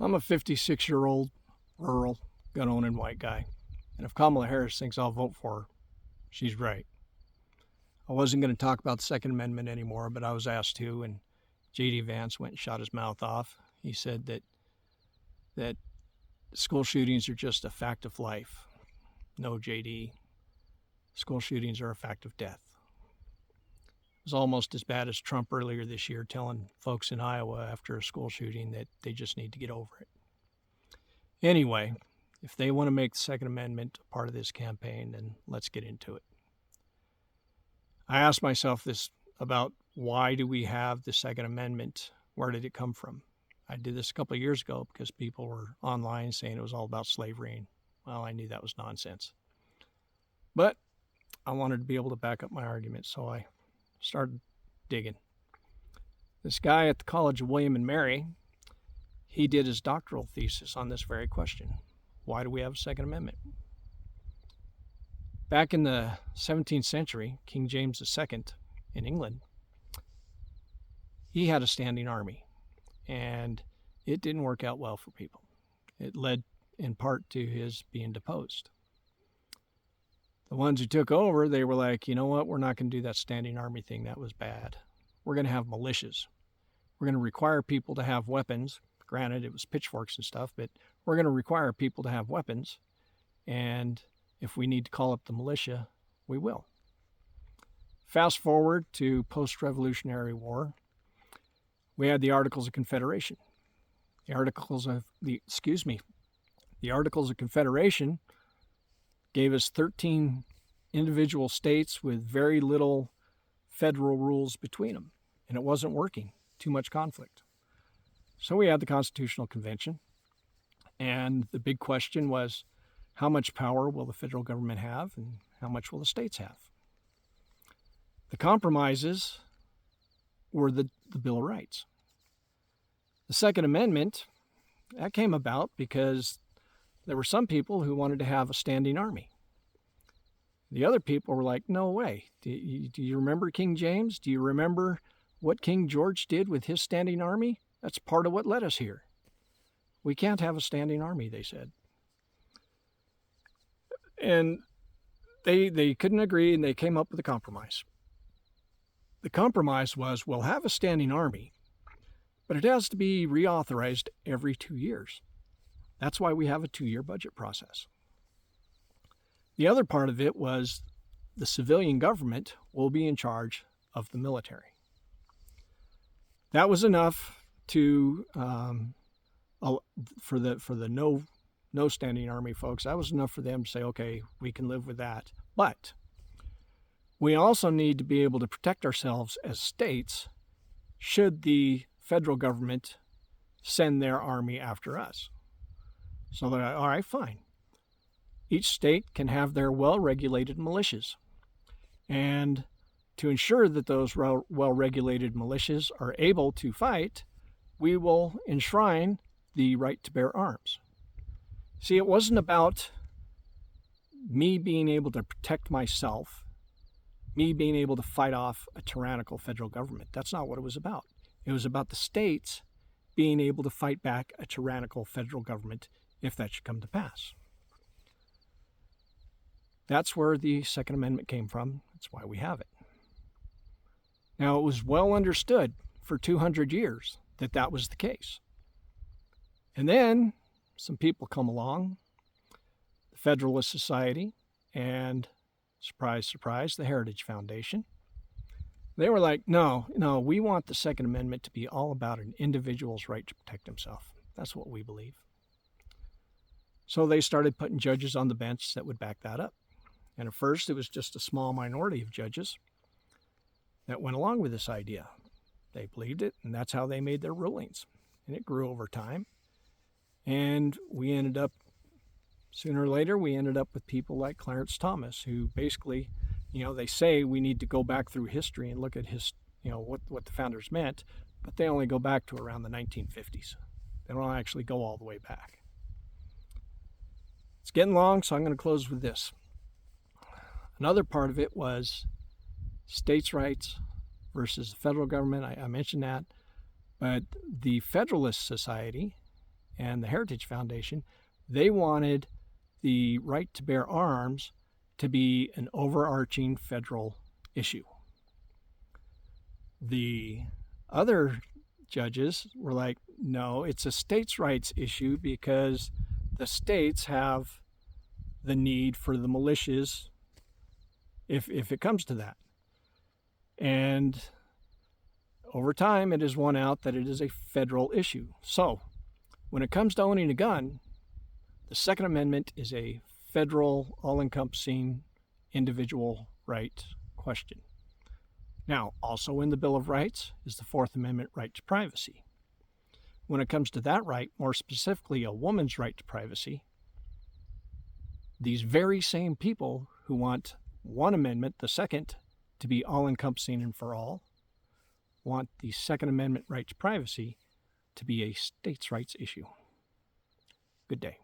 I'm a 56-year-old rural gun-owning white guy, and if Kamala Harris thinks I'll vote for her, she's right. I wasn't going to talk about the Second Amendment anymore, but I was asked to, and J.D. Vance went and shot his mouth off. He said that school shootings are just a fact of life. No, J.D., school shootings are a fact of death. It was almost as bad as Trump earlier this year telling folks in Iowa after a school shooting that they just need to get over it. Anyway, if they want to make the Second Amendment a part of this campaign, then let's get into it. I asked myself this about why do we have the Second Amendment? Where did it come from? I did this a couple of years ago because people were online saying it was all about slavery. And, well, I knew that was nonsense. But I wanted to be able to back up my argument, so I started digging. This guy at the College of William and Mary, he did his doctoral thesis on this very question. Why do we have a Second Amendment? Back in the 17th century, King James II in England, he had a standing army, and it didn't work out well for people. It led in part to his being deposed. The ones who took over, they were like, you know what, we're not going to do that standing army thing. That was bad. We're going to have militias. We're going to require people to have weapons. Granted, it was pitchforks and stuff, but we're going to require people to have weapons. And if we need to call up the militia, we will. Fast forward to post-Revolutionary War, we had the Articles of Confederation. The Articles of Confederation gave us 13 individual states with very little federal rules between them, and it wasn't working. Too much conflict. So we had the Constitutional Convention, and the big question was, how much power will the federal government have, and how much will the states have? The compromises were the Bill of Rights. The Second Amendment, that came about because there were some people who wanted to have a standing army. The other people were like, no way. Do you remember King James? Do you remember what King George did with his standing army? That's part of what led us here. We can't have a standing army, they said. And they couldn't agree, and they came up with a compromise. The compromise was, we'll have a standing army, but it has to be reauthorized every 2 years. That's why we have a 2-year budget process. The other part of it was the civilian government will be in charge of the military. That was enough to for the no standing army folks. That was enough for them to say, okay, we can live with that. But we also need to be able to protect ourselves as states should the federal government send their army after us. So they're like, all right, fine. Each state can have their well-regulated militias. And to ensure that those well-regulated militias are able to fight, we will enshrine the right to bear arms. See, it wasn't about me being able to protect myself, me being able to fight off a tyrannical federal government. That's not what it was about. It was about the states being able to fight back a tyrannical federal government if that should come to pass. That's where the Second Amendment came from. That's why we have it. Now, it was well understood for 200 years that that was the case. And then some people come along, the Federalist Society, and surprise, surprise, the Heritage Foundation. They were like, no, we want the Second Amendment to be all about an individual's right to protect himself. That's what we believe. So they started putting judges on the bench that would back that up. And at first, it was just a small minority of judges that went along with this idea. They believed it, and that's how they made their rulings. And it grew over time. And we ended up, sooner or later, with people like Clarence Thomas, who basically, they say we need to go back through history and look at what the founders meant, but they only go back to around the 1950s. They don't actually go all the way back. It's getting long, so I'm going to close with this. Another part of it was states' rights versus the federal government. I mentioned that. But the Federalist Society and the Heritage Foundation, they wanted the right to bear arms to be an overarching federal issue. The other judges were like, no, it's a states' rights issue because the states have the need for the militias if it comes to that. And over time, it has won out that it is a federal issue. So when it comes to owning a gun, the Second Amendment is a federal, all-encompassing individual right question. Now, also in the Bill of Rights is the Fourth Amendment right to privacy. When it comes to that right, more specifically a woman's right to privacy, these very same people who want one amendment, the second, to be all-encompassing and for all, want the Second Amendment right to privacy to be a states' rights issue. Good day.